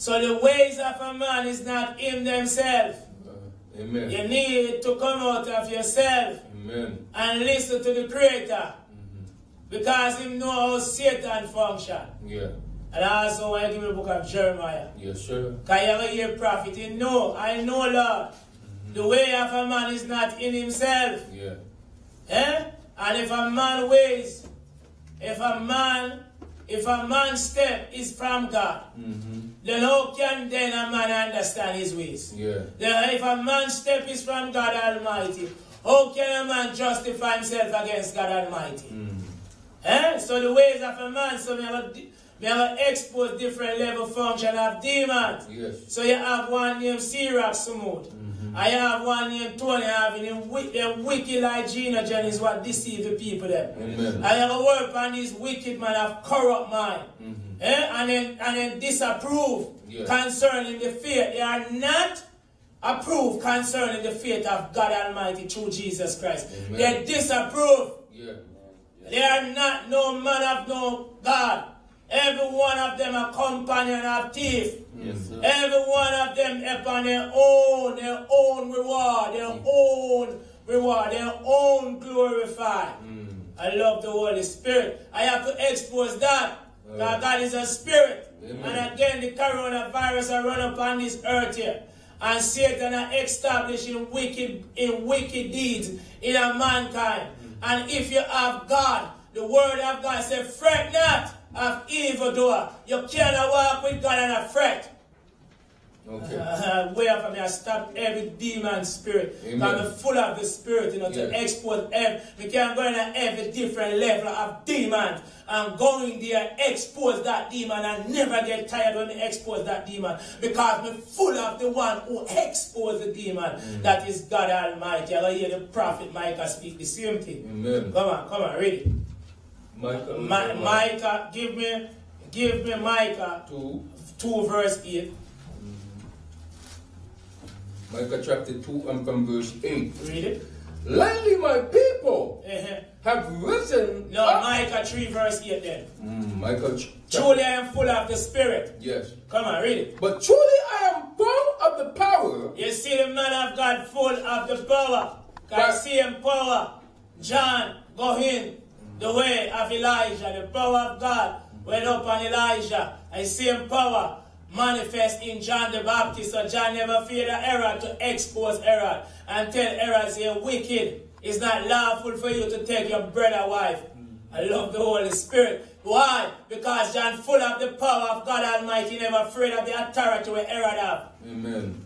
So the ways of a man is not in themselves. Amen. You need to come out of yourself. Amen. And listen to the Creator. Because he knows how Satan function. Yeah. And also when you give me the book of Jeremiah. Yes, sir. Because you ever hear prophet, you know, I know, Lord, the way of a man is not in himself. Yeah. Eh? And if a man ways, if a man's step is from God, then how can then a man understand his ways? Yeah. Then if a man's step is from God Almighty, how can a man justify himself against God Almighty? Eh? So the ways of a man, so we have expose different level function of demons. Yes. So you have one named Sirach Sumut. I have one named Tony having them wicked like Genogen is what deceive the people them. Amen. I have a work on these wicked man of corrupt mind. And then disapprove concerning the faith. They are not approved concerning the faith of God Almighty through Jesus Christ. Amen. They disapprove. Yeah. They are not no man of no God. Every one of them a companion of thief. Yes, sir. Every one of them upon their own reward, their own glorify. I love the Holy Spirit. I have to expose that. That God is a spirit. Amen. And again, the coronavirus are run upon this earth here. And Satan are establishing wicked deeds in a mankind. And if you have God, the word of God says, fret not of evildoer. You cannot walk with God and a fret. Okay. Where from me, I stop every demon spirit. I'm full of the spirit, to expose every. We can go in every different level of demons. I'm going there, expose that demon, and never get tired when I expose that demon. Because I'm full of the one who exposed the demon. That is God Almighty. I hear the prophet Micah speak the same thing. Amen. Come on, read it. Micah, give me Micah 2 verse 8. Micah chapter 2 and from verse 8. Read it. Lately my people have risen up. Micah 3 verse 8 then. Micah truly I am full of the Spirit. Yes. Come on, read it. But truly I am full of the power. You see the man of God full of the power. I see him power. John, go in the way of Elijah. The power of God went up on Elijah. I see him power manifest in John the Baptist. So John never feared Herod to expose Herod and tell Herod, say, wicked, it's not lawful for you to take your brother wife. I love the Holy Spirit. Why? Because John full of the power of God Almighty, never afraid of the authority where Herod have. Amen.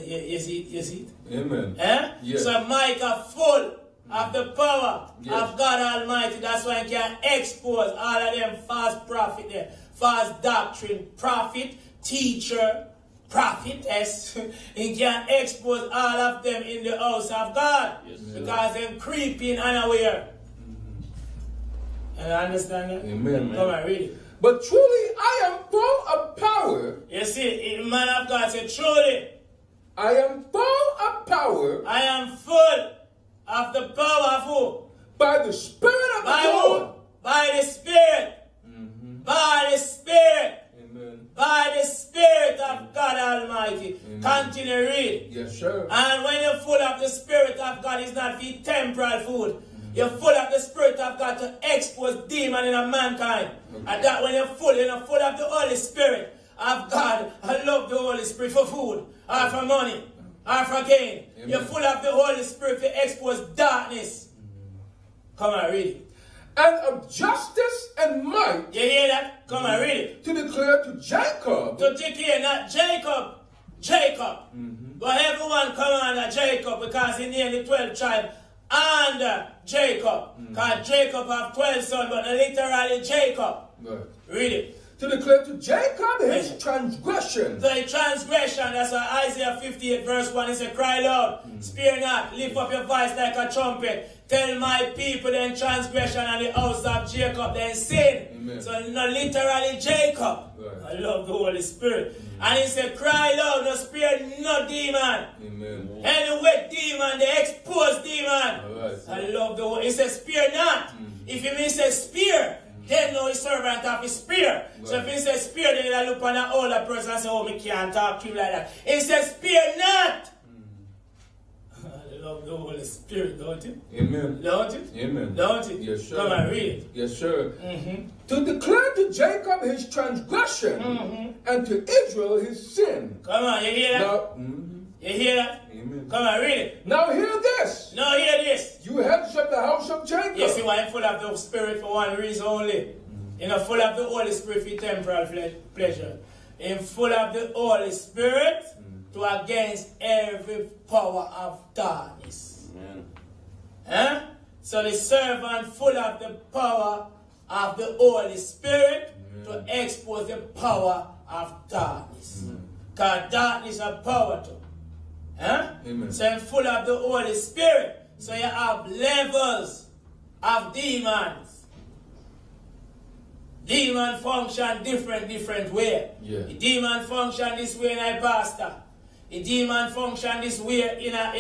You see? Amen. Yes. So Micah full of the power of God Almighty. That's why he can expose all of them false prophet there. False doctrine, prophet, teacher, prophetess. He can expose all of them in the house of God. Yes, because they're creeping unaware. And understand that? Amen. Come on, read it. But truly I am full of power. You see, the man of God said, truly I am full of power. I am full of the power of who? By the Spirit of the Lord. By the Spirit. By the Spirit. Amen. By the Spirit of God Almighty. Amen. Continue to read. Yes, sir. And when you're full of the Spirit of God, it's not for temporal food. You're full of the Spirit of God to expose demon in a mankind. Okay. And that when you're full of the Holy Spirit of God. I love the Holy Spirit for food, or for money, or for gain. Amen. You're full of the Holy Spirit to expose darkness. Come on, read it. And of justice and might. You hear that? Come on, read it. To declare to Jacob. To declare, not Jacob. Jacob. But everyone come under Jacob because he named the 12 tribes under Jacob. Because Jacob have 12 sons, but literally Jacob. Right. Read it. To declare to Jacob his transgression. The transgression, that's why Isaiah 58 verse 1 is a cry loud, spare not, lift up your voice like a trumpet. Tell my people then transgression and the house of Jacob then sin. Amen. So not literally Jacob. Right. I love the Holy Spirit. And he said, cry loud, no spare no demon. Amen. Anyway, demon, they expose demon. Right. I love the Holy. He said, spare not. If you mean say spare, Then know his servant of his spear. Right. So if he says spear, then he'll look on an older person and say, oh, me can't talk to him like that. He says spear not. I love the Holy Spirit, don't you? Amen. Don't you? Amen. Don't you? Yes, sir. Come and read it. Yes, sir. To declare to Jacob his transgression and to Israel his sin. Come on, you hear that? Now, you hear that? Amen. Come on, read it. Now hear this. Now hear this. You heads of the house of Jacob. You see why I'm full of the Spirit for one reason only. You're not full of the Holy Spirit for temporal pleasure. I'm full of the Holy Spirit to against every power of darkness. Amen. Huh? So the servant full of the power of the Holy Spirit to expose the power of darkness. Because darkness has power too. Huh? Amen. So I'm full of the Holy Spirit. So you have levels of demons. Demon function different way. Yeah. The demon function this way in a pastor. The demon function this way in a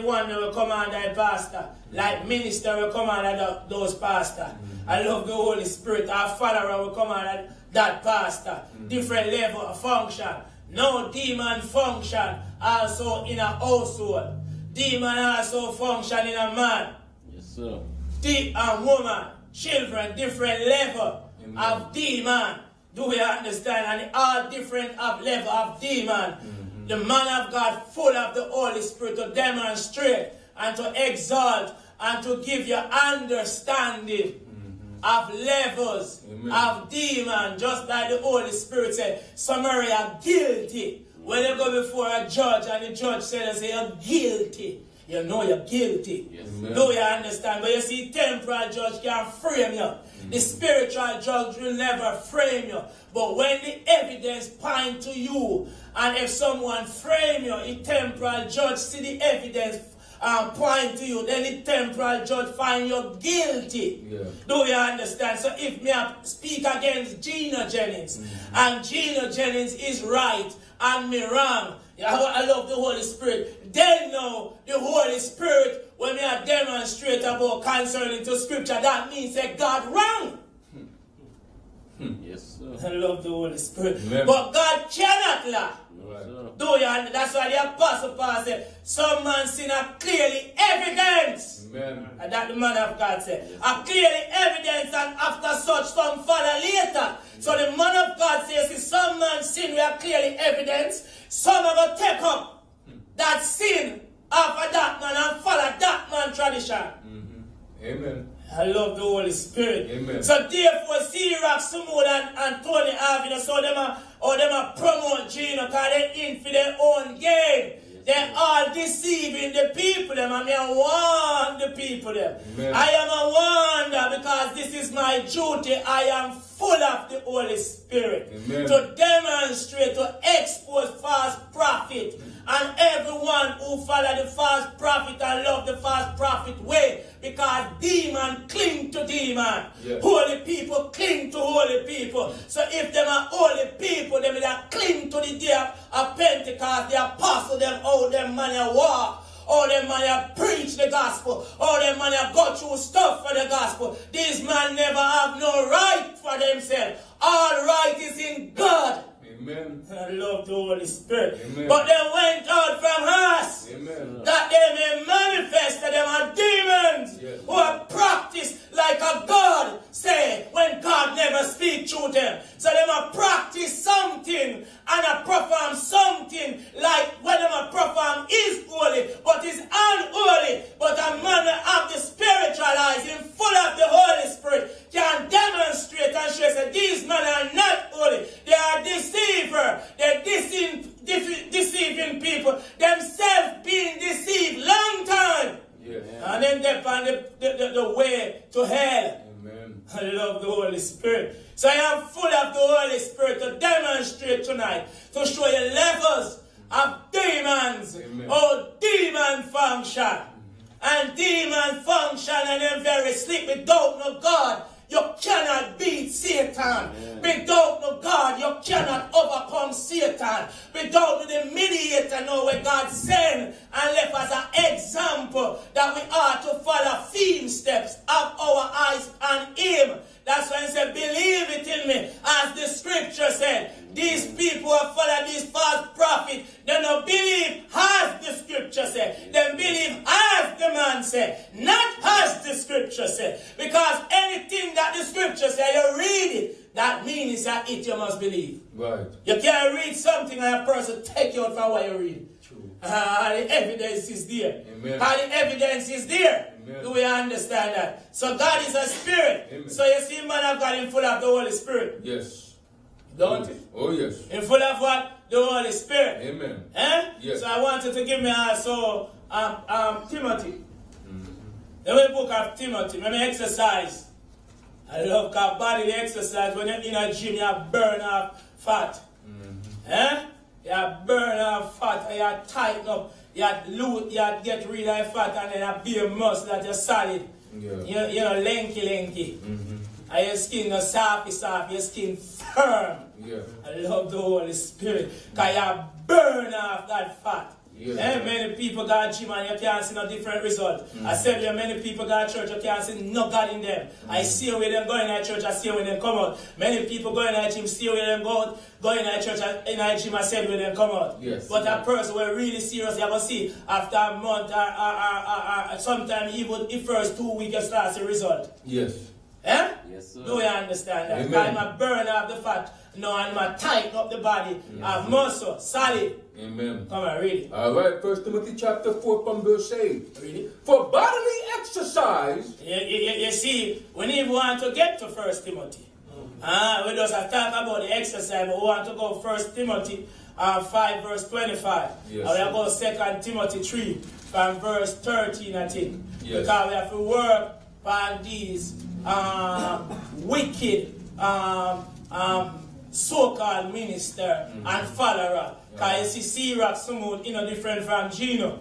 one that will command a pastor. Like minister will command those pastor. I love the Holy Spirit. Our follower will command that pastor. Different level of function. No demon function also in a household. Demon also function in a man. Yes, sir. And woman, children, different level of demon. Do we understand? And all different level of demon. The man of God full of the Holy Spirit to demonstrate and to exalt and to give you understanding of levels of demon. Just like the Holy Spirit said, Samaria are guilty. When they go before a judge and the judge says, you're guilty. You know you're guilty. Yes. Do you understand? But you see, temporal judge can frame you. The spiritual judge will never frame you. But when the evidence point to you, and if someone frame you, the temporal judge see the evidence point to you, then the temporal judge find you guilty. Yeah. Do you understand? So if me speak against Gino Jennings, and Gino Jennings is right, and me wrong, I love the Holy Spirit. Then know the Holy Spirit, when me demonstrate about concerning to scripture, that means that God wrong. Yes, sir. I love the Holy Spirit. Amen. But God cannot lie. Right. Do you? That's why the Apostle Paul said, some man sin are clearly evidence. Amen. And that the man of God said, are clearly evidence, and after such some follow later. So the man of God says, if some man sin, we are clearly evidence. Some are going to take up that sin after that man and follow that man tradition. Amen. I love the Holy Spirit. Amen. So therefore, C-Rock, Sumud and Tony Harvey, so them are promote Gino because they in for their own gain. They all deceiving the people. Them, and I warn the people. Them. Amen. I am a wonder because this is my duty. I am full of the Holy Spirit. Amen. To demonstrate, to expose false prophet. And everyone who follow the false prophet and love the false prophet way, because demon cling to demon. Yeah. Holy people cling to holy people. So if them are holy people, them will cling to the day of Pentecost, the apostle, them all them man walk, all them man preach the gospel, all them man go through stuff for the gospel. These men never have no right for themselves. All right is in God. Amen. I love the Holy Spirit. Amen. But they went out from us. Amen. That they may manifest that them are demons. Yes. Who have practiced like a God say when God never speak to them. So they must practice something and perform something like when they must perform is holy but is unholy. But a man that have the spiritual eyes in full of the Holy Spirit can demonstrate and show that these men are not holy. They are deceiver. They're deceiving people. Themselves being deceived long time. Yeah. And then they find the way to hell. Amen. I love the Holy Spirit. So I am full of the Holy Spirit to demonstrate tonight, to show you levels of demons. Amen. Oh, demon function. And demon function and then very sleep without no God. you cannot beat Satan. Without no God, you cannot overcome Satan. Without the mediator, know where God sent and left as an example that we are to follow theme steps of our eyes on him. That's why he said, believe it in me. As the scripture said, these people who follow these false prophets, they don't believe as the scripture said. They believe as the man said, not as the scripture said. Because anything that the scripture said, you read it, that means that it you must believe. Right. You can't read something and a person take you out from what you read. True. The evidence is there. Amen. The evidence is there. Amen. Do we understand that? So God is a spirit. Amen. So you see, man of God in full of the Holy Spirit. Yes. Don't it? Oh, yes. In full of what? The Holy Spirit. Amen. Eh? Yes. So I wanted to give me also Timothy. The book of Timothy. When I exercise. I love because body exercise. When you're in a gym, you burn off fat. Eh? You burn off fat and you tighten up. You loot, you get rid of fat and then you build muscle that you're solid. Yeah. You know, lanky. And your skin is soft, your skin firm. Yeah. I love the Holy Spirit. Because you burn off that fat. Yeah. Many people go to gym and you can't see no different result. I said there many people go to church, you can't see no God in them. I see where them go in that church, I see where them come out. Many people go in that gym, see where them go in that church, in that gym, I said where them come out. Yes. But a person who really serious, you will see after a month or sometimes even the first 2 weeks you start the result. Yes. Eh? Yes, sir. Do you understand that? Amen. I'm a burn off the fat. No, I'm a tighten up the body. A muscle, solid. Amen. Come on, read it. All right, 1 Timothy chapter 4 from verse 8. Read it. For bodily exercise. You see, we need want to get to 1 Timothy. We just talk about the exercise, but we want to go 1 Timothy 5 verse 25. Yes. And we go 2 Timothy 3 from verse 13, I think. Yes. Because we have to work on these wicked so-called minister and follower. Because you see Sirach Sumud, different from Gino.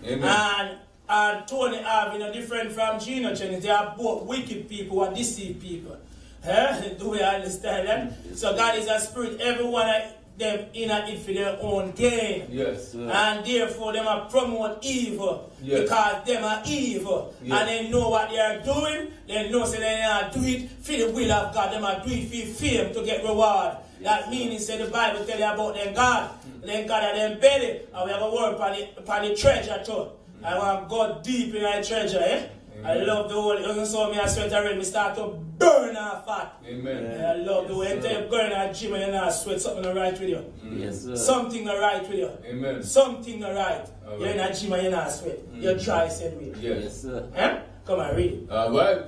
Amen. And Tony Have, different from Gino Jennings. They are both wicked people and deceive people. Do we understand that? So God is a spirit. Everyone of them in it for their own gain. Yes. And therefore them are promote evil. Yes. Because them are evil. Yes. And they know what they are doing. They know so they are do it for the will of God. Them are do it for fame to get reward. That means the Bible tell you about them God. Then God are them belly. And we have a word upon the treasure too. I want to go deep in that treasure, eh? I love the whole, you saw me, I sweat already, me start to burn off fat. Amen. I love the way, until you go in that gym and you not sweat, something not right with you. Yes, sir. Something not right with you. Amen. Something not right. All You're in right. that gym and you not sweat. You're dry, said we. Yes. Yes, sir. Eh? Come on, read it. All right.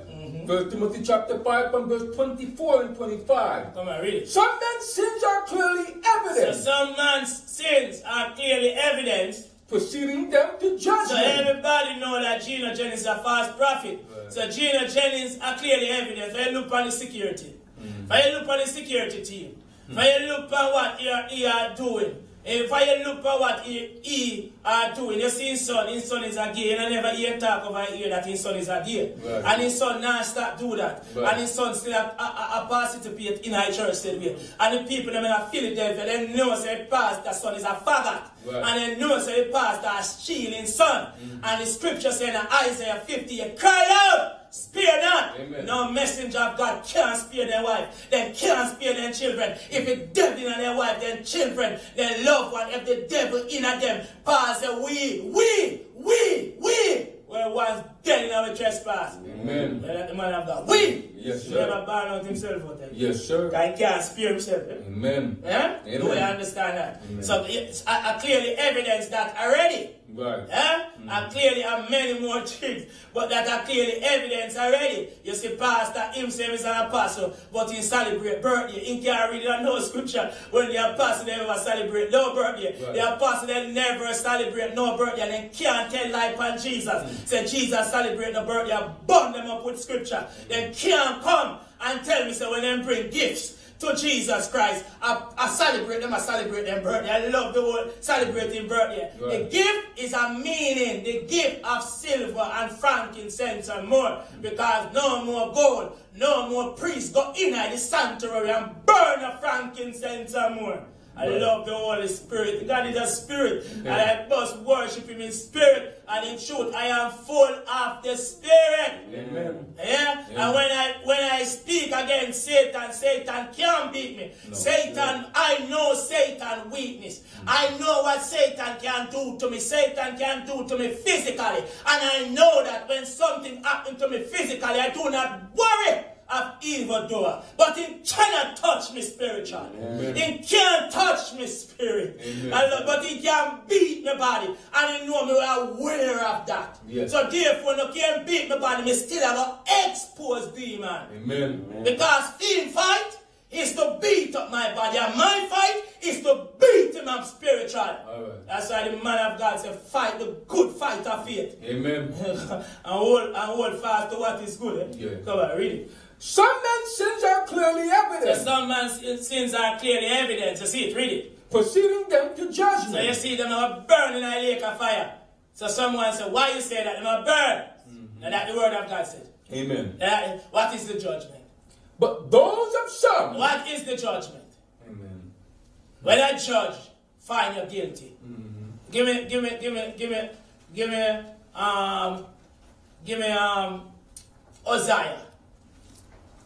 1 Timothy chapter 5 from verse 24 and 25. Come on, read it. Some men's sins are clearly So evident, some man's sins are clearly evident. proceeding them to So judgment. everybody know that Gino Jennings is a false prophet. Right. So Gino Jennings are clearly evident. If you look on the security, if you look on the security team, if you look at what he are doing, if you look at what he are doing, you see his son is a gay, and I never hear talk over here that his son is a gay. Right. And his son now start do that. Right. And his son still a participate in our church said way. And the people them in Philadelphia, they know say pastor son is a faggot. Right. And they know say the pastor is stealing son. And the scripture saying in Isaiah 50, you cry out, spare not. Amen. No messenger of God can't spare their wife. They can't spare their children. If the devil in their wife, their children, their loved one, if the devil in them, Paul said, we were once dead in our trespass. Amen. Let the man of God. We Yes, he sir. never burn out himself out there. Yes, sir. God can't spare himself. Eh? Amen. Eh? Amen. Do you understand that? Amen. So it's clearly evidence that already. Right. And clearly are many more things, but that are clearly evidence already. You see, Pastor himself is an apostle, but he celebrate birthday. He can't read no scripture when the apostle never celebrate no birthday. Right. The apostle they never celebrate no birthday, and they can't tell lie upon Jesus. Say Jesus celebrate no birthday, I burn them up with scripture. They can't come and tell me, say when they bring gifts, to Jesus Christ. I celebrate them birthday. I love the whole celebrating birthday. Right. The gift is a meaning, the gift of silver and frankincense and more. Because no more gold, no more priests go in the sanctuary and burn the frankincense and more. I love the Holy Spirit. God is a spirit. And I must worship him in spirit and in truth. I am full of the Spirit. Amen. Yeah? And when I speak against Satan, Satan can't beat me. No. Satan, I know Satan's weakness. I know what Satan can do to me. Satan can do to me physically. And I know that when something happens to me physically, I do not worry of evildoer, but he cannot touch me spiritually. Amen. He can't touch me spirit. But he can beat my body, and he know me aware of that. Yes. So therefore, no can beat my body, me still have to expose demon. Amen. Because him fight is to beat up my body, and my fight is to beat him up spiritually. All right. That's why the man of God said, fight the good fight of faith. Amen. and hold fast to what is good. Yeah. Come on, read it. Some men's sins are clearly So evident, some man's sins are clearly evident. You see it, read it. proceeding them to judgment. So you see them are burning in a lake of fire. So someone said, why you say that? Them are burned. Now that the word of God said. Amen. What is the judgment? But those of some. What is the judgment? Amen. When I judge, find you guilty. Give me Hosea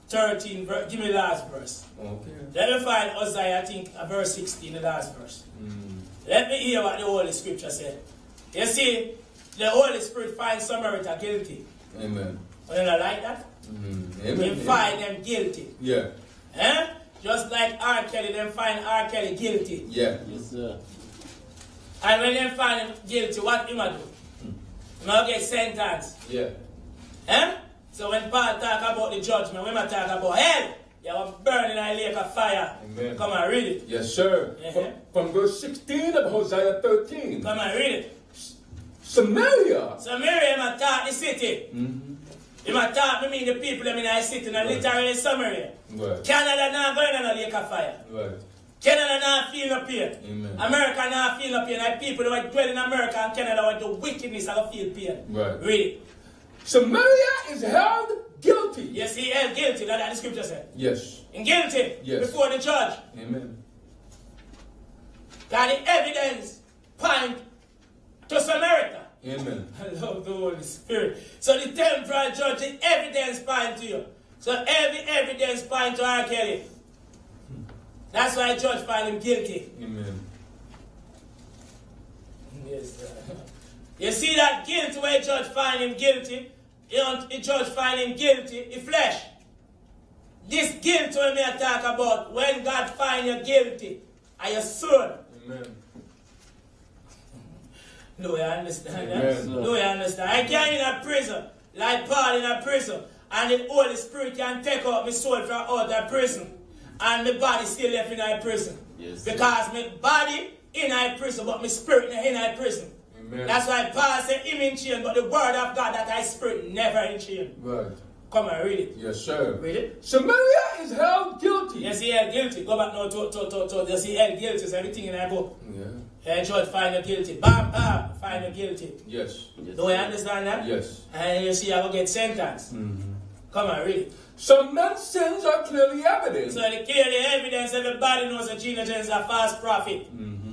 13, give me the last verse. Okay. Let me find Hosea, I think, verse 16, the last verse. Let me hear what the Holy Scripture said. You see, the Holy Spirit finds Samaritan guilty. Amen. You don't like that? Amen. He find them guilty. Yeah. Eh? Just like R. Kelly, them find R. Kelly guilty. Yeah. Yes, sir. And when they find him guilty, what him do? He might get sentenced. Yeah. Eh? So when Paul talk about the judgment, when I talk about hell, you will burn in a lake of fire. Amen. Come and read it. Yes, sir. From verse 16 of Hosea 13. Come and read it. Samaria. Samaria, I talk the city. He might talk, mean the people them in the city, and literally Samaria. Right. Canada not going on a lake of fire. Right. Canada not feel no pain. Amen. America not feel no pain. Like people who dwell in America and Canada with the wickedness of feel pain. Right. Read it. Samaria is held guilty. Yes, he held guilty. That's what the scripture said. Yes. And guilty Yes. before the judge. Amen. That the evidence point to Samaritan. Amen. I love the Holy Spirit. So the temporal judge, the evidence point to you. So every evidence point to R. Kelly. That's why the judge find him guilty. Amen. Yes, sir. You see that guilt where the judge find him guilty? The judge find him guilty, the flesh. This guilt when me talk about, when God find you guilty, are your soul. Amen. No, you understand that? Amen. No, you understand. I can't in a prison, like Paul in a prison, and the Holy Spirit can take out my soul from out of prison, and my body still left in a prison. Yes. Because my body in a prison, but my spirit in a prison. Amen. That's why Paul said him in chain, but the word of God that I spirit never in chain. Right. Come and read it. Yes, sir. Read it. Samaria is held guilty. Yes, he held guilty. Go back now to yes, he held guilty. So everything in that book. Yeah. Judge find you guilty. Bam, bam, find you guilty. Yes. Do you understand that? Yes. And you see, I will get sentenced. Come and read it. Some men's sins are clearly evident. So the clearly evidence, everybody knows that Gina Jennings is a false prophet.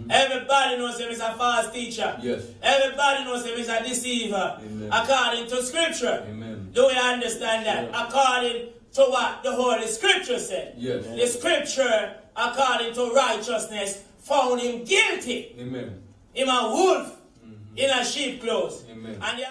Everybody knows him is a false teacher. Yes. Everybody knows him is a deceiver. Amen. According to scripture. Amen. Do you understand that? Yeah. According to what the Holy Scripture said. Yes. The scripture, according to righteousness, found him guilty. Amen. Him a wolf in a sheep clothes. Amen. And